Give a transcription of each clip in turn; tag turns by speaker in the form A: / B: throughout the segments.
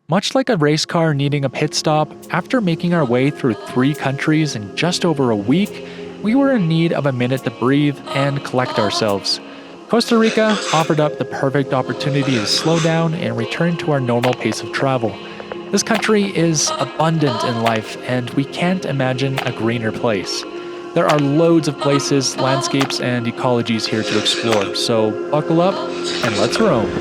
A: Much like a race car needing a pit stop, after making our way through 3 countries in just over a week, we were in need of a minute to breathe and collect ourselves. Costa Rica offered up the perfect opportunity to slow down and return to our normal pace of travel. This country is abundant in life, and we can't imagine a greener place. There are loads of places, landscapes, and ecologies here to explore, so buckle up and let's roam.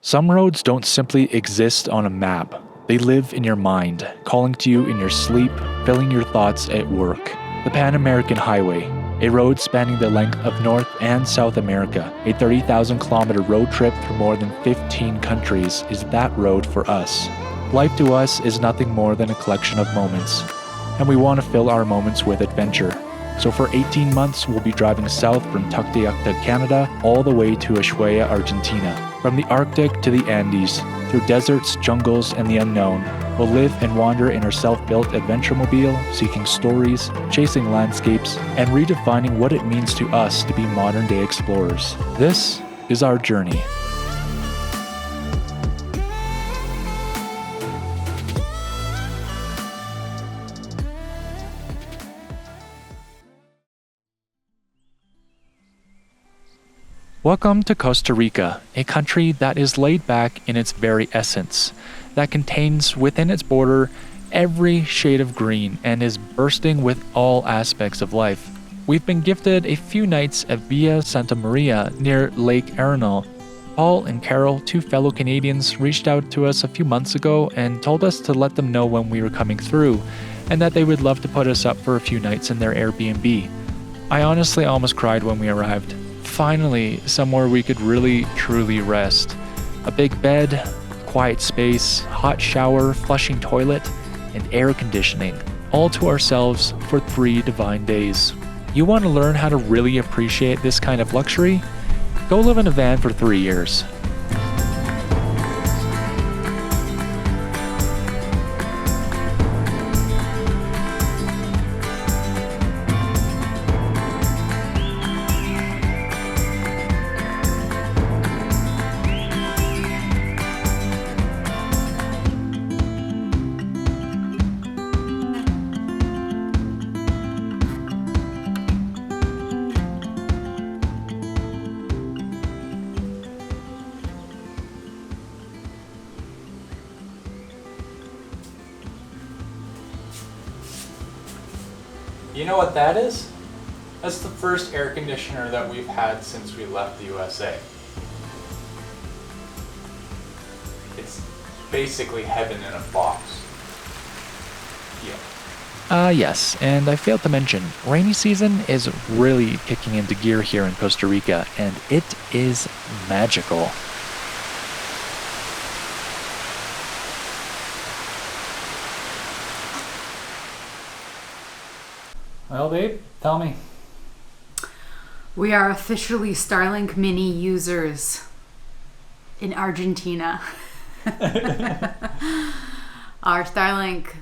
A: Some roads don't simply exist on a map. They live in your mind, calling to you in your sleep, filling your thoughts at work. The Pan American Highway, a road spanning the length of North and South America, a 30,000-kilometer road trip through more than 15 countries, is that road for us. Life to us is nothing more than a collection of moments, and we want to fill our moments with adventure. So for 18 months, we'll be driving south from Tuktoyakta, Canada, all the way to Ushuaia, Argentina. From the Arctic to the Andes, through deserts, jungles, and the unknown, we'll live and wander in our self-built adventure mobile, seeking stories, chasing landscapes, and redefining what it means to us to be modern-day explorers. This is our journey. Welcome to Costa Rica, a country that is laid back in its very essence, that contains within its border every shade of green and is bursting with all aspects of life. We've been gifted a few nights at Villa Santa Maria near Lake Airalo. Paul and Carol, 2 fellow Canadians, reached out to us a few months ago and told us to let them know when we were coming through, and that they would love to put us up for a few nights in their Airbnb. I honestly almost cried when we arrived. Finally, somewhere we could really, truly rest. A big bed, quiet space, hot shower, flushing toilet, and air conditioning, all to ourselves for 3 divine days. You want to learn how to really appreciate this kind of luxury? Go live in a van for 3 years. You know what that is? That's the first air conditioner that we've had since we left the USA. It's basically heaven in a box. Yeah. Yes, and I failed to mention, rainy season is really kicking into gear here in Costa Rica, and it is magical. Well, babe, tell me.
B: We are officially Starlink Mini users in Argentina. Our Starlink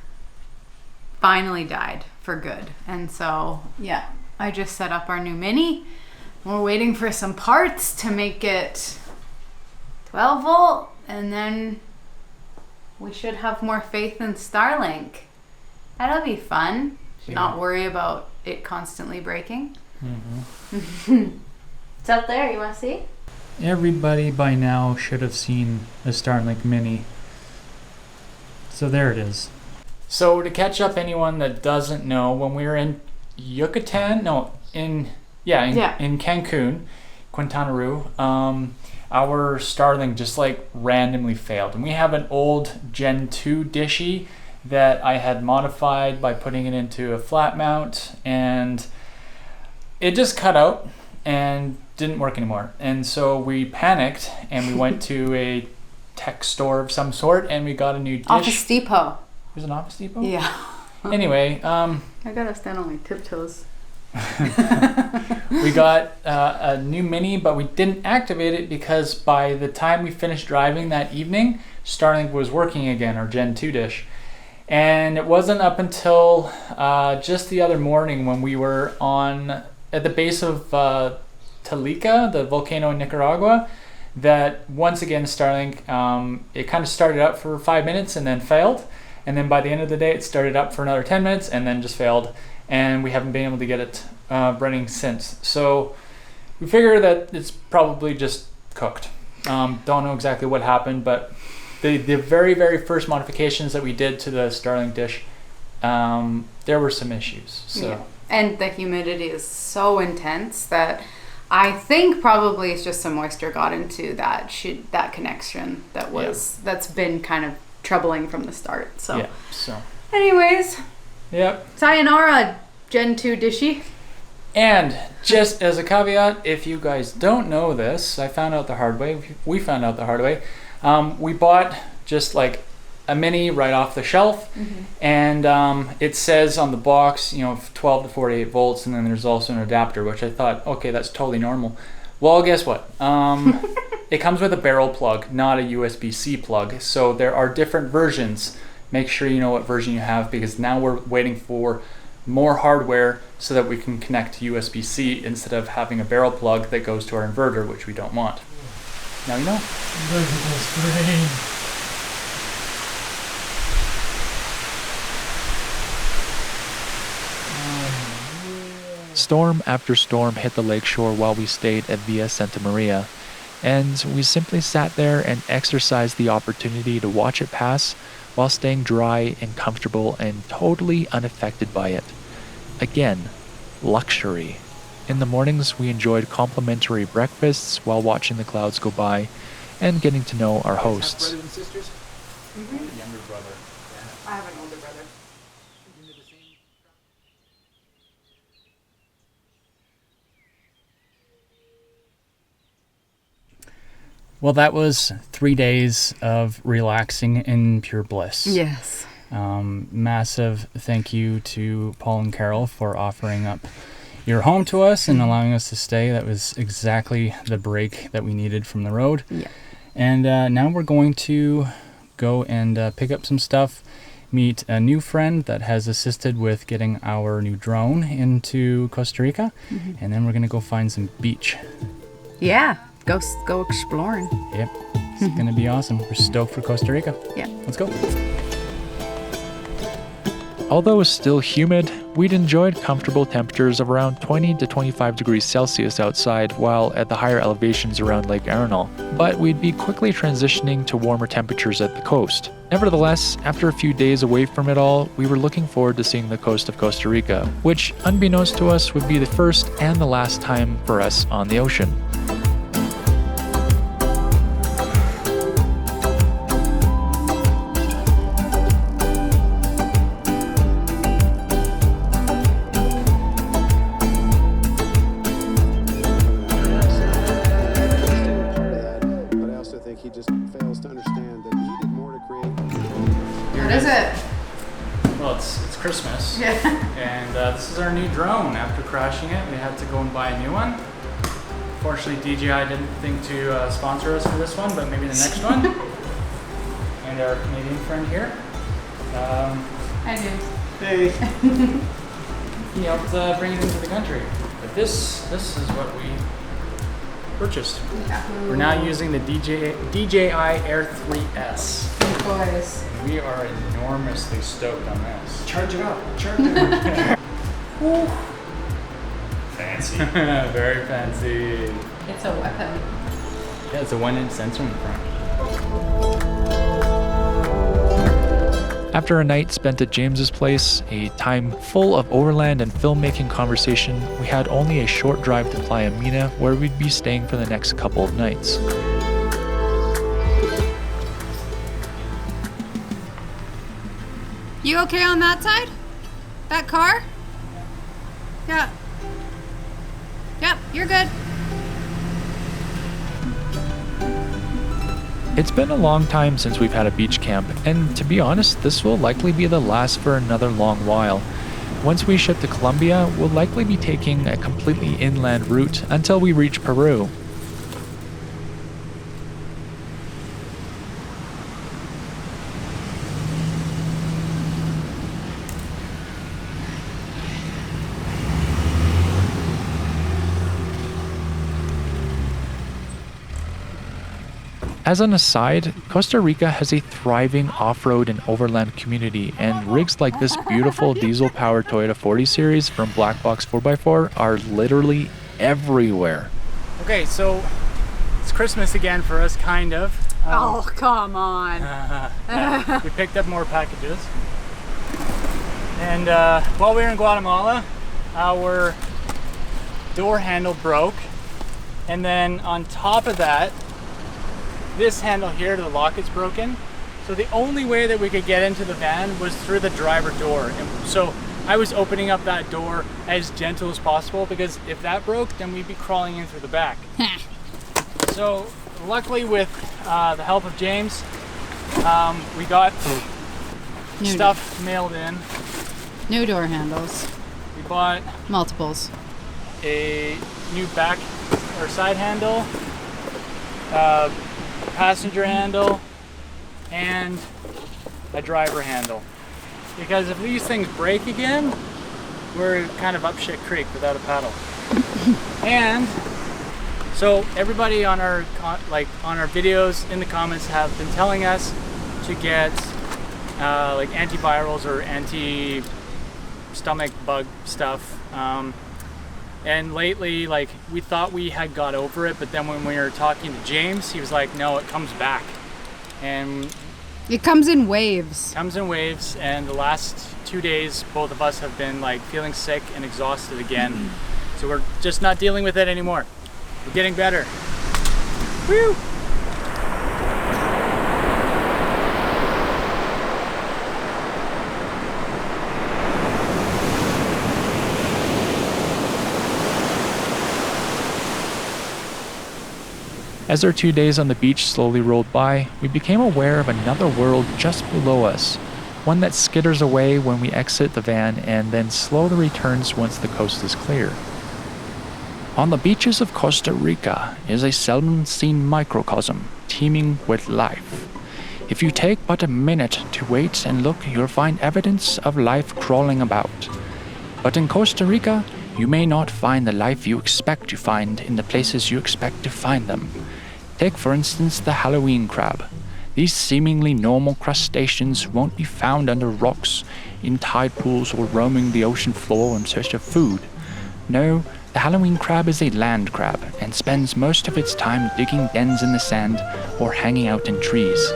B: finally died for good. And so, yeah, I just set up our new Mini. We're waiting for some parts to make it 12 volt, and then we should have more faith in Starlink. That'll be fun. Yeah. Not worry about it constantly breaking. Mm-hmm. It's up there. You want to see?
A: Everybody by now should have seen a Starlink Mini. So there it is. So to catch up anyone that doesn't know, when we were in in Cancun, Quintana Roo, our Starlink just like randomly failed. And we have an old Gen 2 dishy that I had modified by putting it into a flat mount, and it just cut out and didn't work anymore. And so we panicked and we went to a tech store of some sort and we got a new dish.
B: Office Depot.
A: It was an Office Depot?
B: Yeah.
A: Anyway,
B: I gotta stand on my tiptoes.
A: We got a new Mini, but we didn't activate it because by the time we finished driving that evening, Starlink was working again, our Gen 2 dish. And it wasn't up until just the other morning when we were at the base of Talica, the volcano in Nicaragua, that once again Starlink, it kind of started up for 5 minutes and then failed. And then by the end of the day, it started up for another 10 minutes and then just failed. And we haven't been able to get it running since. So we figure that it's probably just cooked. Don't know exactly what happened, but the very, very first modifications that we did to the Starlink dish, there were some issues. So.
B: Yeah. And the humidity is so intense that I think probably it's just some moisture got into that connection that's been kind of troubling from the start. So,
A: yeah, so.
B: Anyways.
A: Yep.
B: Sayonara, Gen 2 dishy.
A: And just as a caveat, if you guys don't know this, I found out the hard way. We found out the hard way. We bought just like a mini right off the shelf, and it says on the box, 12 to 48 volts, and then there's also an adapter, which I thought, okay, that's totally normal. Well, guess what? It comes with a barrel plug, not a USB-C plug. So there are different versions. Make sure you know what version you have, because now we're waiting for more hardware so that we can connect to USB-C instead of having a barrel plug that goes to our inverter, which we don't want. Now you know.
C: Storm after storm hit the lakeshore while we stayed at Villa Santa Maria, and we simply sat there and exercised the opportunity to watch it pass while staying dry and comfortable and totally unaffected by it. Again, luxury. In the mornings, we enjoyed complimentary breakfasts while watching the clouds go by and getting to know our hosts.
A: Brothers and sisters? Younger brother.
B: I have an older brother.
A: Well, that was 3 days of relaxing in pure bliss.
B: Yes.
A: Massive thank you to Paul and Carol for offering up your home to us and allowing us to stay. That was exactly the break that we needed from the road.
B: Yeah.
A: And now we're going to go and pick up some stuff, meet a new friend that has assisted with getting our new drone into Costa Rica, and then we're going to go find some beach.
B: Yeah. Go exploring.
A: Yep. It's going to be awesome. We're stoked for Costa Rica.
B: Yeah.
A: Let's go.
C: Although still humid, we'd enjoyed comfortable temperatures of around 20 to 25 degrees Celsius outside while at the higher elevations around Lake Airalo, but we'd be quickly transitioning to warmer temperatures at the coast. Nevertheless, after a few days away from it all, we were looking forward to seeing the coast of Costa Rica, which, unbeknownst to us, would be the first and the last time for us on the ocean.
A: Christmas.
B: Yeah.
A: And this is our new drone. After crashing it, we had to go and buy a new one. Fortunately, DJI didn't think to sponsor us for this one, but maybe the next one. And our Canadian friend here.
B: I do.
A: Hey. He helped bring it into the country. But this is what we purchased.
B: Yeah.
A: We're now using the DJI Air 3S.
B: Boys.
A: We are enormously stoked on this.
D: Charge it up. Charge it up. Fancy.
A: Very fancy.
B: It's a weapon.
A: Yeah, it's a 1-inch sensor in the front.
C: After a night spent at James's place, a time full of overland and filmmaking conversation, we had only a short drive to Playa Mina, where we'd be staying for the next couple of nights.
B: You okay on that side? That car? Yeah. Yep, you're good.
C: It's been a long time since we've had a beach camp, and to be honest, this will likely be the last for another long while. Once we ship to Colombia, we'll likely be taking a completely inland route until we reach Peru. As an aside, Costa Rica has a thriving off-road and overland community, and rigs like this beautiful diesel-powered Toyota 40 Series from Black Box 4x4 are literally everywhere.
D: Okay, so it's Christmas again for us, kind of.
B: Oh, come on.
D: Yeah, we picked up more packages. And while we were in Guatemala, our door handle broke. And then on top of that, this handle here to the lock is broken. So the only way that we could get into the van was through the driver door. And so I was opening up that door as gentle as possible, because if that broke, then we'd be crawling in through the back. So luckily, with the help of James, we got stuff mailed in.
B: New door handles.
D: We bought
B: Multiples.
D: a new back or side handle, passenger handle, and a driver handle. Because if these things break again, we're kind of up shit creek without a paddle. And so everybody on our videos in the comments have been telling us to get like antivirals or anti-stomach bug stuff. And lately, like, we thought we had got over it, but then when we were talking to James, he was like, no, it comes back. And
B: It comes in waves.
D: comes in waves, and the last 2 days, both of us have been like feeling sick and exhausted again. So we're just not dealing with it anymore. We're getting better. Woo!
C: As our 2 days on the beach slowly rolled by, we became aware of another world just below us, one that skitters away when we exit the van and then slowly returns once the coast is clear. On the beaches of Costa Rica is a seldom seen microcosm teeming with life. If you take but a minute to wait and look, you'll find evidence of life crawling about. But in Costa Rica, you may not find the life you expect to find in the places you expect to find them. Take, for instance, the Halloween crab. These seemingly normal crustaceans won't be found under rocks, in tide pools, or roaming the ocean floor in search of food. No, the Halloween crab is a land crab and spends most of its time digging dens in the sand or hanging out in trees.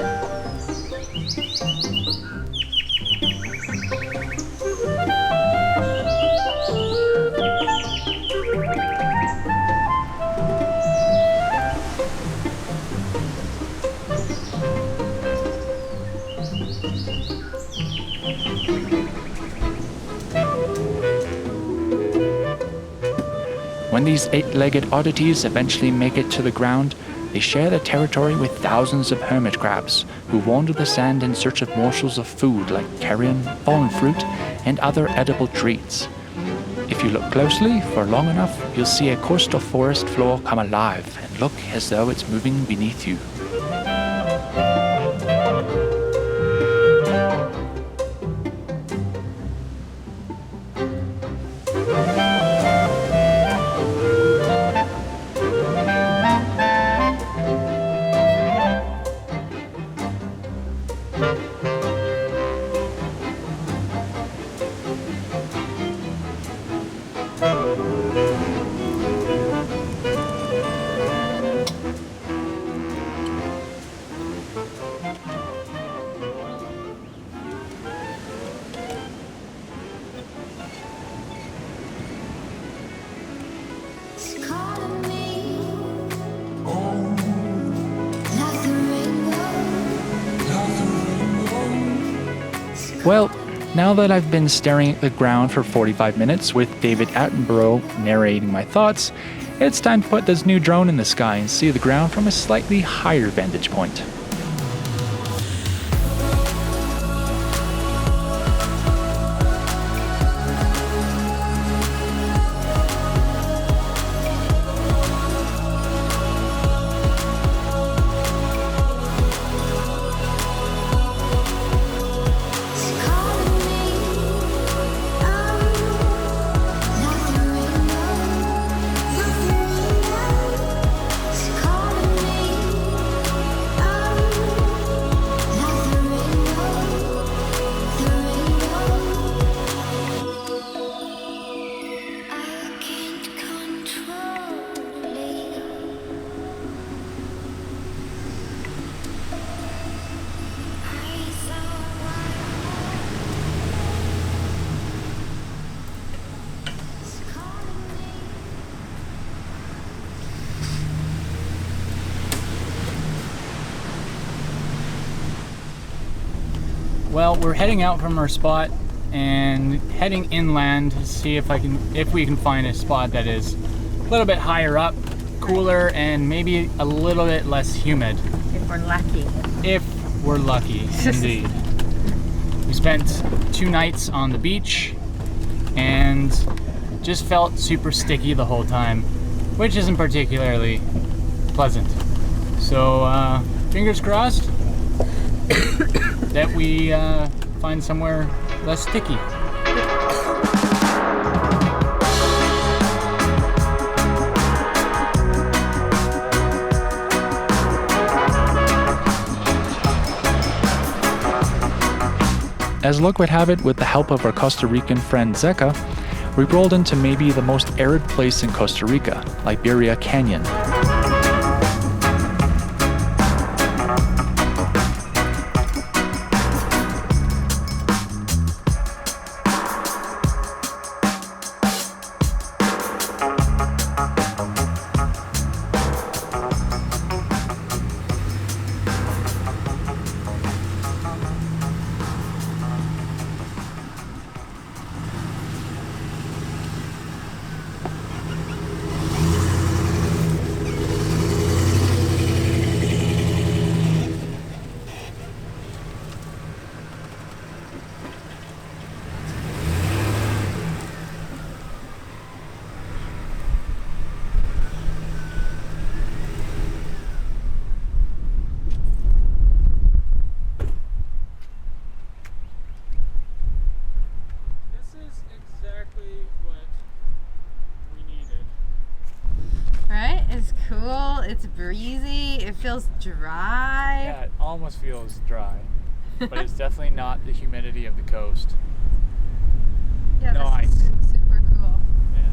C: When these eight-legged oddities eventually make it to the ground, they share the territory with thousands of hermit crabs who wander the sand in search of morsels of food like carrion, fallen fruit, and other edible treats. If you look closely for long enough, you'll see a coastal forest floor come alive and look as though it's moving beneath you. Well, now that I've been staring at the ground for 45 minutes with David Attenborough narrating my thoughts, it's time to put this new drone in the sky and see the ground from a slightly higher vantage point.
D: Well, we're heading out from our spot and heading inland to see if we can find a spot that is a little bit higher up, cooler, and maybe a little bit less humid.
B: If we're lucky.
D: If we're lucky, indeed. We spent 2 nights on the beach and just felt super sticky the whole time, which isn't particularly pleasant. So fingers crossed that we find somewhere less sticky.
C: As luck would have it, with the help of our Costa Rican friend Zeka, we rolled into maybe the most arid place in Costa Rica, Liberia Canyon.
B: Right? It's cool. It's breezy. It feels dry.
C: Yeah, it almost feels dry, but it's definitely not the humidity of the coast.
B: Yeah,
C: No
B: this
C: ice.
B: is super cool.
C: Yeah.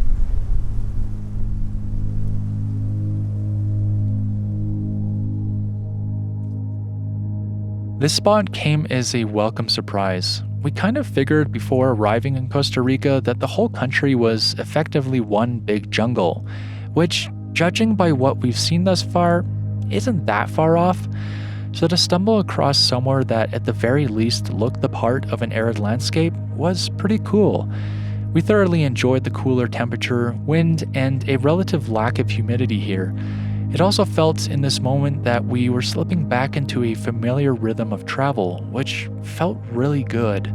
C: This spot came as a welcome surprise. We kind of figured before arriving in Costa Rica that the whole country was effectively one big jungle, which, judging by what we've seen thus far, isn't that far off. So to stumble across somewhere that at the very least looked the part of an arid landscape was pretty cool. We thoroughly enjoyed the cooler temperature, wind, and a relative lack of humidity here. It also felt in this moment that we were slipping back into a familiar rhythm of travel, which felt really good.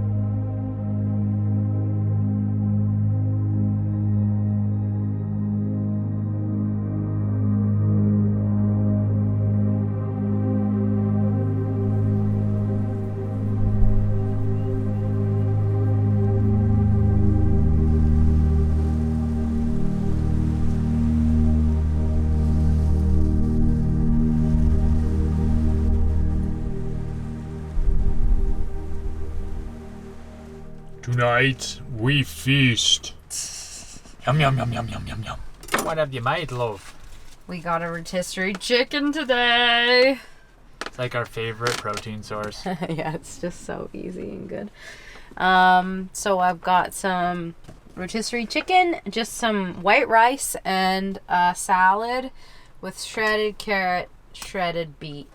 A: Tonight we feast.
C: Yum yum yum yum yum yum yum. What have you made, love?
B: We got a rotisserie chicken today.
C: It's like our favorite protein source.
B: Yeah, it's just so easy and good. So I've got some rotisserie chicken, just some white rice, and a salad with shredded carrot, shredded beet.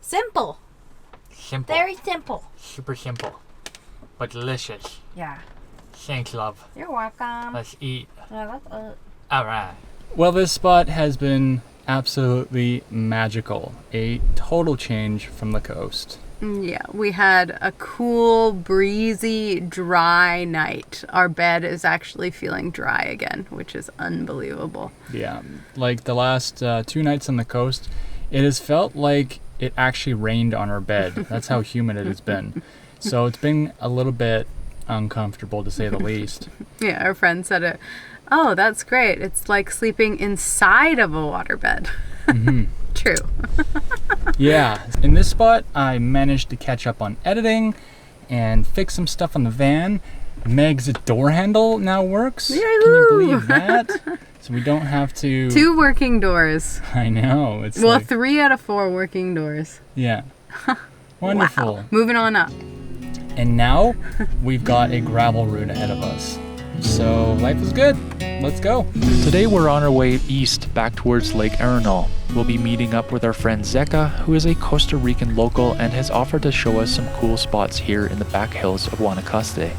B: Simple.
C: Simple.
B: Very simple.
C: Super simple. But delicious.
B: Yeah.
C: Thanks, love.
B: You're welcome.
C: Let's eat.
B: Yeah, that's
C: Alright.
D: Well, this spot has been absolutely magical. A total change from the coast.
B: Yeah, we had a cool, breezy, dry night. Our bed is actually feeling dry again, which is unbelievable.
D: Yeah, like the last 2 nights on the coast, it has felt like it actually rained on our bed. That's how humid it has been. So it's been a little bit uncomfortable, to say the least.
B: Yeah, our friend said it. Oh, that's great. It's like sleeping inside of a waterbed.
D: Mm-hmm.
B: True.
D: Yeah, in this spot, I managed to catch up on editing and fix some stuff on the van. Meg's door handle now works.
B: Yay-hoo!
D: Can you believe that? So we don't have to...
B: 2 working doors.
D: I know. It's
B: Well,
D: like...
B: 3 out of 4 working doors.
D: Yeah. Wonderful.
B: Wow. Moving on up.
D: And now we've got a gravel route ahead of us. So life is good. Let's go.
C: Today we're on our way east back towards Lake Airalo. We'll be meeting up with our friend Zeka, who is a Costa Rican local and has offered to show us some cool spots here in the back hills of Guanacaste.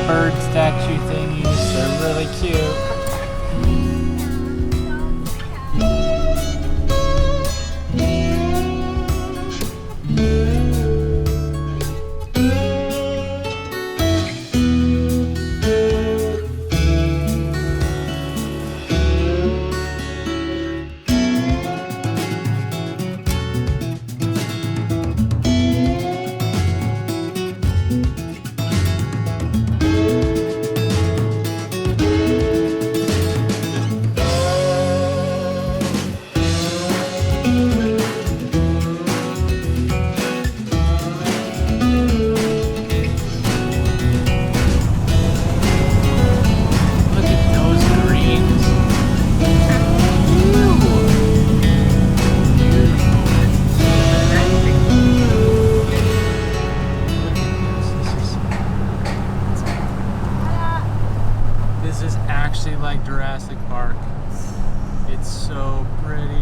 D: Bird statue thingies, they're really cute. Like Jurassic Park. It's so pretty.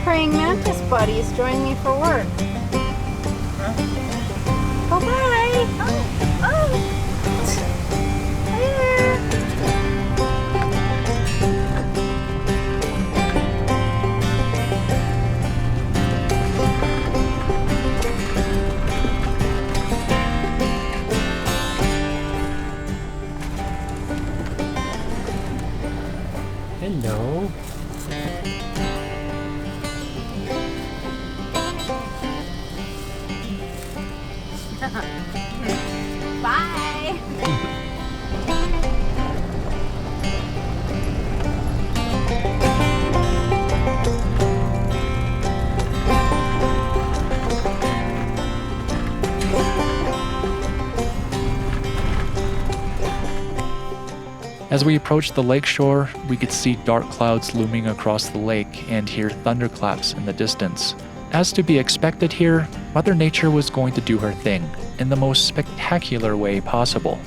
B: Praying mantis buddies join me for work. Huh? Bye-bye. Oh. Hi there.
D: Hello.
B: Bye.
C: As we approached the lakeshore, we could see dark clouds looming across the lake and hear thunderclaps in the distance. As to be expected here, Mother Nature was going to do her thing in the most spectacular way possible.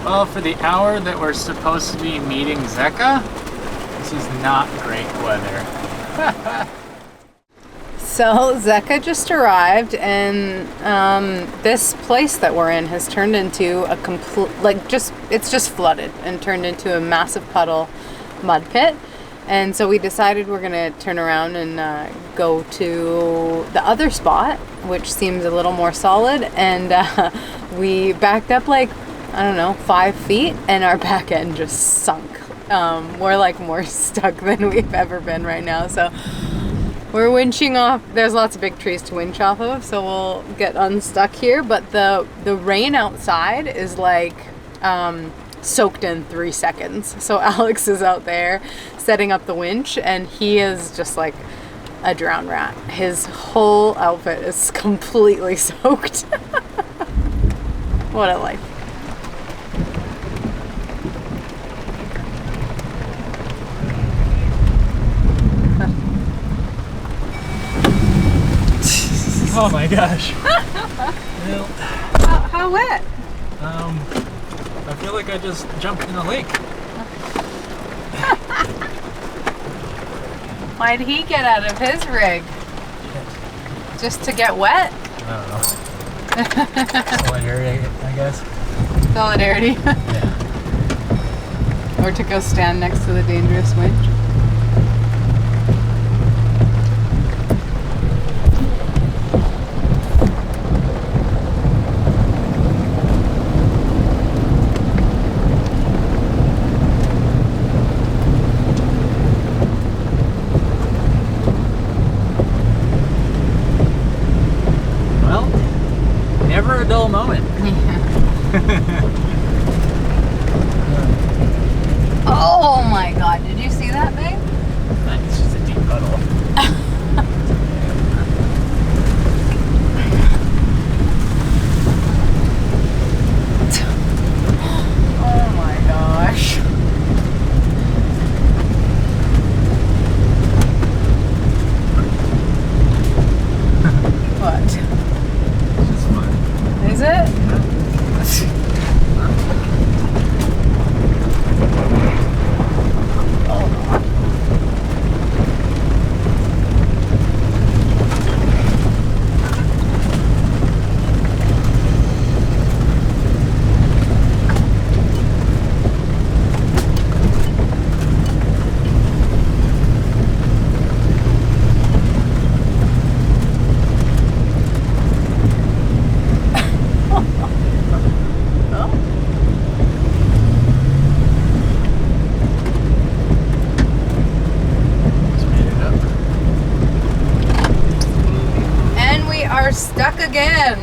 D: Well, for the hour that we're supposed to be meeting Zeka, this is not great weather.
B: So Zeka just arrived, and this place that we're in has turned into a complete, it's just flooded and turned into a massive puddle mud pit. And so we decided we're gonna turn around and go to the other spot, which seems a little more solid. And we backed up 5 feet, and our back end just sunk. We're more stuck than we've ever been right now. So we're winching off. There's lots of big trees to winch off of, so we'll get unstuck here. But the rain outside is soaked in 3 seconds. So Alex is out there setting up the winch, and he is just like a drowned rat. His whole outfit is completely soaked. What a life.
D: Oh my gosh. Well,
B: How wet?
D: I feel like I just jumped in a lake.
B: Why'd he get out of his rig? Just to get wet?
D: I don't know. Solidarity, I guess.
B: Solidarity.
D: Yeah.
B: Or to go stand next to the dangerous winch.
D: Never a dull moment.
B: Oh my god, did you see that, babe?
D: It's just a deep puddle.
B: Oh my gosh. What?
D: It's just fun.
B: Is it? Stuck again.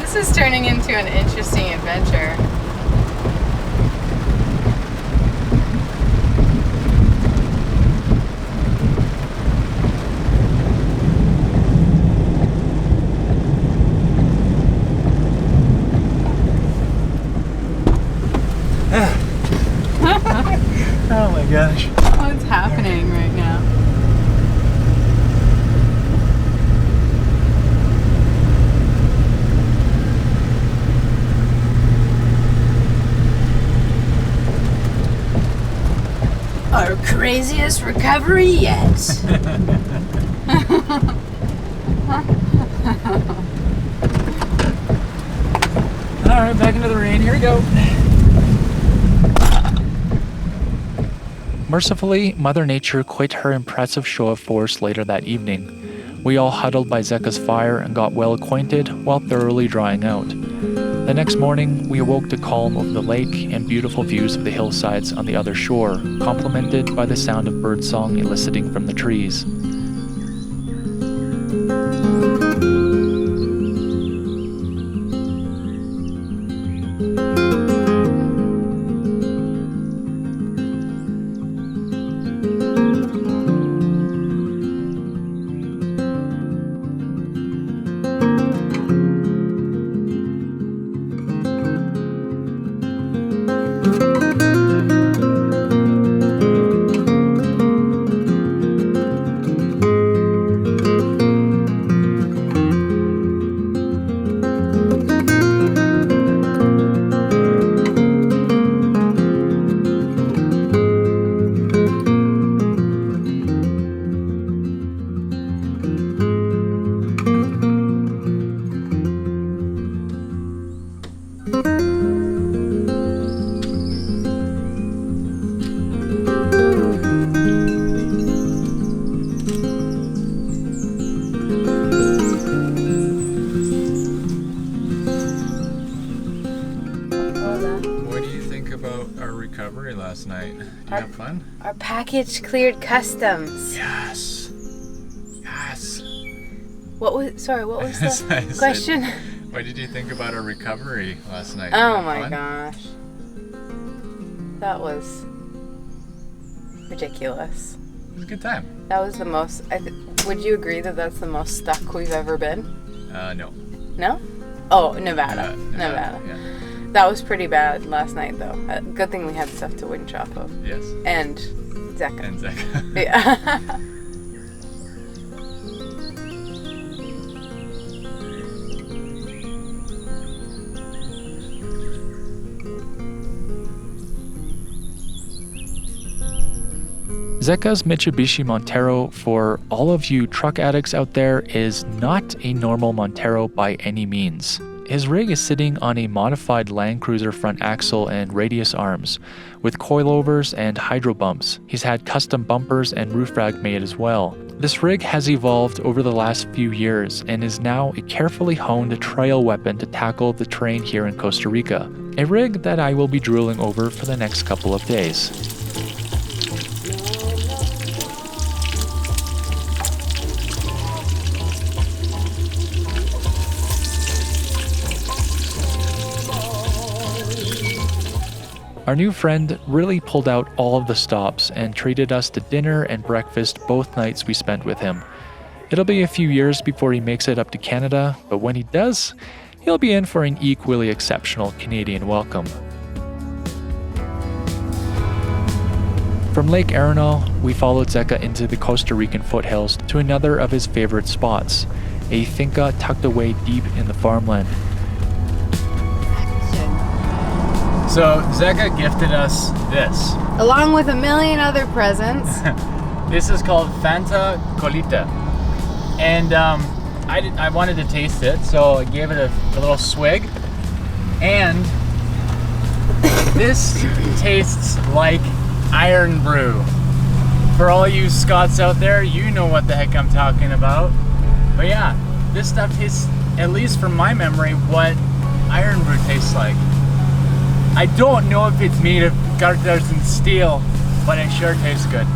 B: This is turning into an interesting adventure.
D: Oh my gosh.
B: What's happening right now? Our craziest recovery yet.
D: Alright, back into the rain. Here we go.
C: Mercifully, Mother Nature quit her impressive show of force later that evening. We all huddled by Zeka's fire and got well acquainted while thoroughly drying out. The next morning, we awoke to calm over the lake and beautiful views of the hillsides on the other shore, complemented by the sound of birdsong eliciting from the trees. last night. Did you have fun?
B: Our package cleared customs.
C: Yes. Yes.
B: What was the
C: I
B: question?
C: said, what did you think about our recovery last night?
B: Oh my gosh. That was ridiculous.
C: It was a good time.
B: That was the most, would you agree that that's the most stuck we've ever been?
C: No.
B: No? Oh, Nevada. Nevada.
C: Yeah.
B: That was pretty bad last night though. Good thing we had stuff to winch off of.
C: Yes.
B: And Zeka.
C: And Zeka.
B: Yeah.
A: Zeka's Mitsubishi Montero, for all of you truck addicts out there, is not a normal Montero by any means. His rig is sitting on a modified Land Cruiser front axle and radius arms, with coilovers and hydro bumps. He's had custom bumpers and roof rack made as well. This rig has evolved over the last few years and is now a carefully honed trail weapon to tackle the terrain here in Costa Rica. A rig that I will be drooling over for the next couple of days. Our new friend really pulled out all of the stops and treated us to dinner and breakfast both nights we spent with him. It'll be a few years before he makes it up to Canada, but when he does, he'll be in for an equally exceptional Canadian welcome. From Lake Airalo, we followed Zeka into the Costa Rican foothills to another of his favorite spots, a finca tucked away deep in the farmland.
D: So Zeka gifted us this.
B: Along with a million other presents.
D: This is called Fanta Colita. And I wanted to taste it, so I gave it a little swig. And this tastes like iron brew. For all you Scots out there, you know what the heck I'm talking about. But yeah, this stuff tastes, at least from my memory, what iron brew tastes like. I don't know if it's made of Garterson steel, but it sure tastes good.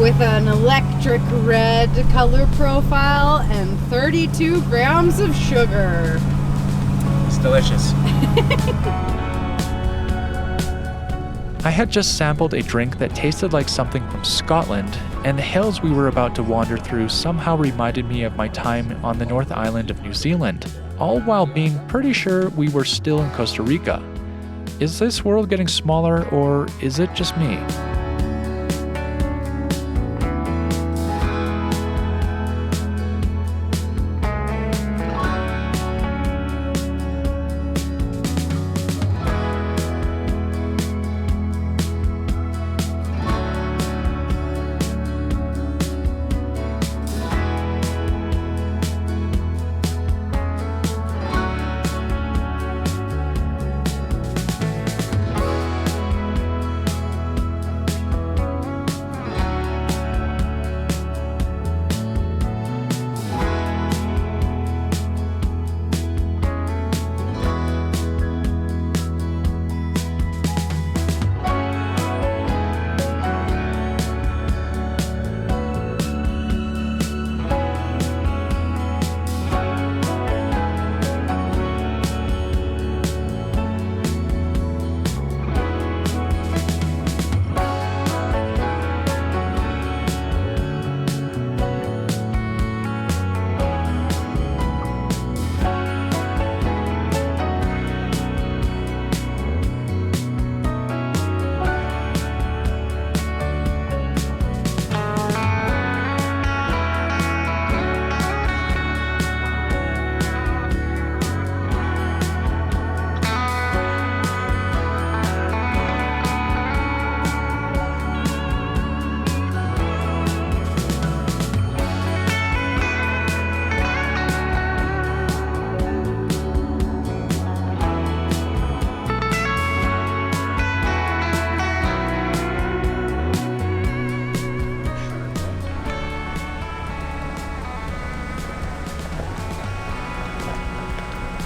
B: With an electric red color profile and 32 grams of sugar.
D: It's delicious.
A: I had just sampled a drink that tasted like something from Scotland, and the hills we were about to wander through somehow reminded me of my time on the North Island of New Zealand, all while being pretty sure we were still in Costa Rica. Is this world getting smaller, or is it just me?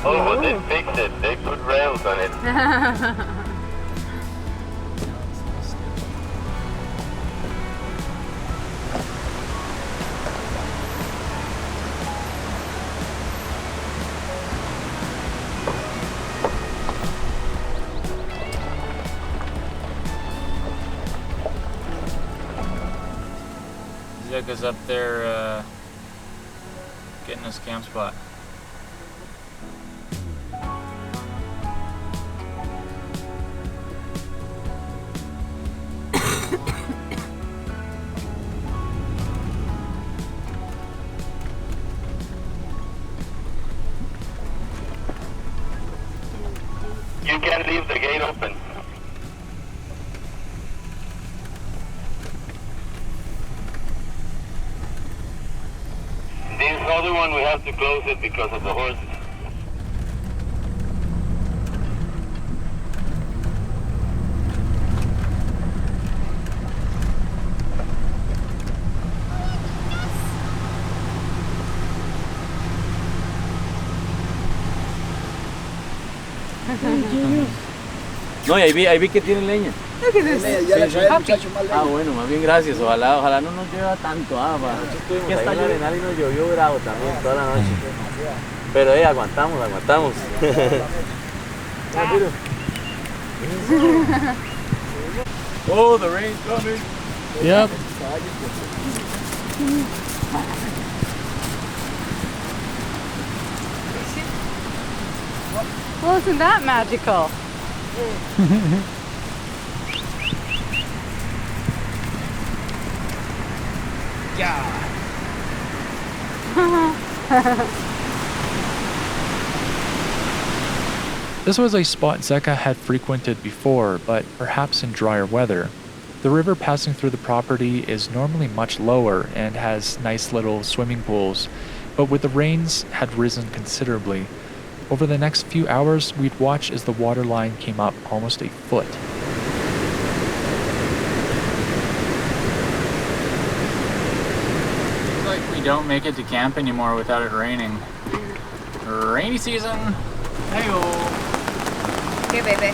E: Oh, they fixed it. They put rails on it.
D: took us up there, getting us camp spot.
E: You can leave the gate open. This other one we have to close it because of the horses.
F: No, y ahí vi que tienen leña.
B: Look at this.
F: Ah, bueno, más bien gracias. Ojalá no nos llueva tanto. Que está en Arenal y nos llovió bravo también toda la noche. Pero aguantamos. Oh, the rain's coming.
D: Yep.
B: Well, isn't that magical?
C: This was a spot Zeka had frequented before, but perhaps in drier weather. The river passing through the property is normally much lower and has nice little swimming pools, but with the rains had risen considerably. Over the next few hours, we'd watch as the water line came up almost a foot.
D: Seems like we don't make it to camp anymore without it raining. Rainy season. Hey-o.
B: Here, baby.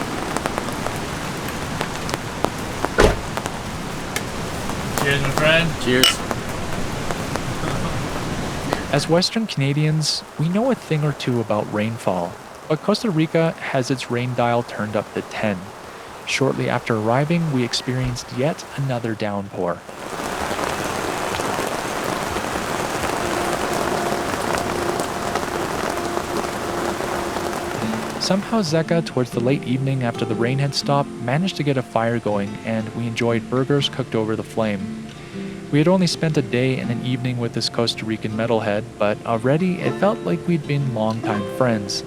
D: Cheers, my friend.
F: Cheers.
C: As Western Canadians, we know a thing or two about rainfall, but Costa Rica has its rain dial turned up to 10. Shortly after arriving, we experienced yet another downpour. Somehow Zeka, towards the late evening after the rain had stopped, managed to get a fire going, and we enjoyed burgers cooked over the flame. We had only spent a day and an evening with this Costa Rican metalhead, but already it felt like we'd been longtime friends.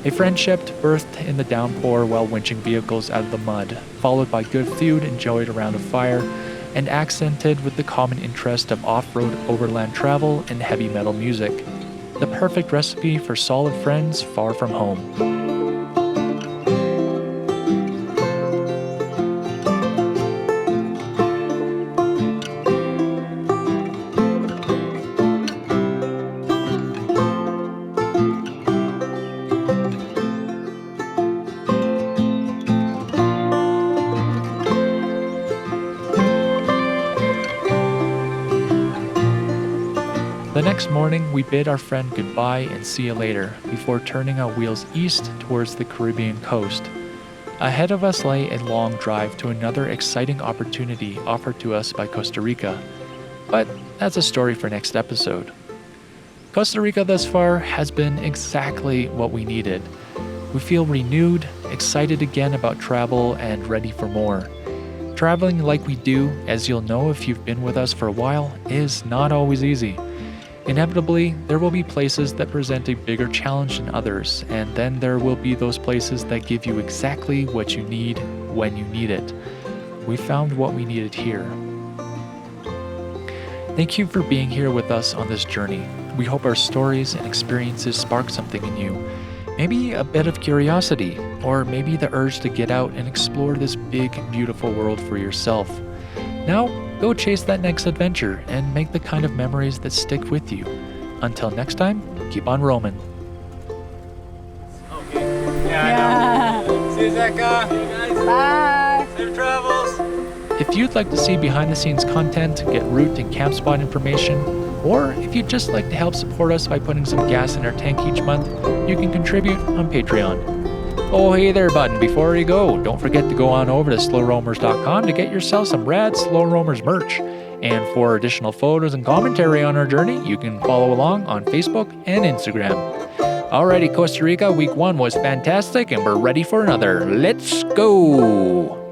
C: A friendship birthed in the downpour while winching vehicles out of the mud, followed by good food enjoyed around a fire, and accented with the common interest of off-road overland travel and heavy metal music. The perfect recipe for solid friends far from home. The next morning, we bid our friend goodbye and see you later before turning our wheels east towards the Caribbean coast. Ahead of us lay a long drive to another exciting opportunity offered to us by Costa Rica. But that's a story for next episode. Costa Rica thus far has been exactly what we needed. We feel renewed, excited again about travel, and ready for more. Traveling like we do, as you'll know if you've been with us for a while, is not always easy. Inevitably, there will be places that present a bigger challenge than others, and then there will be those places that give you exactly what you need when you need it. We found what we needed here. Thank you for being here with us on this journey. We hope our stories and experiences spark something in you. Maybe a bit of curiosity, or maybe the urge to get out and explore this big, beautiful world for yourself. Now, go chase that next adventure and make the kind of memories that stick with you. Until next time, keep on roaming.
D: Okay. Yeah, I know. See you, Zeka. See you guys.
B: Bye.
D: Safe travels.
C: If you'd like to see behind-the-scenes content, get route and camp spot information, or if you'd just like to help support us by putting some gas in our tank each month, you can contribute on Patreon. Oh, hey there, bud. Before you go, don't forget to go on over to slowroamers.com to get yourself some rad Slow Roamers merch. And for additional photos and commentary on our journey, you can follow along on Facebook and Instagram. Alrighty, Costa Rica, week 1 was fantastic, and we're ready for another. Let's go!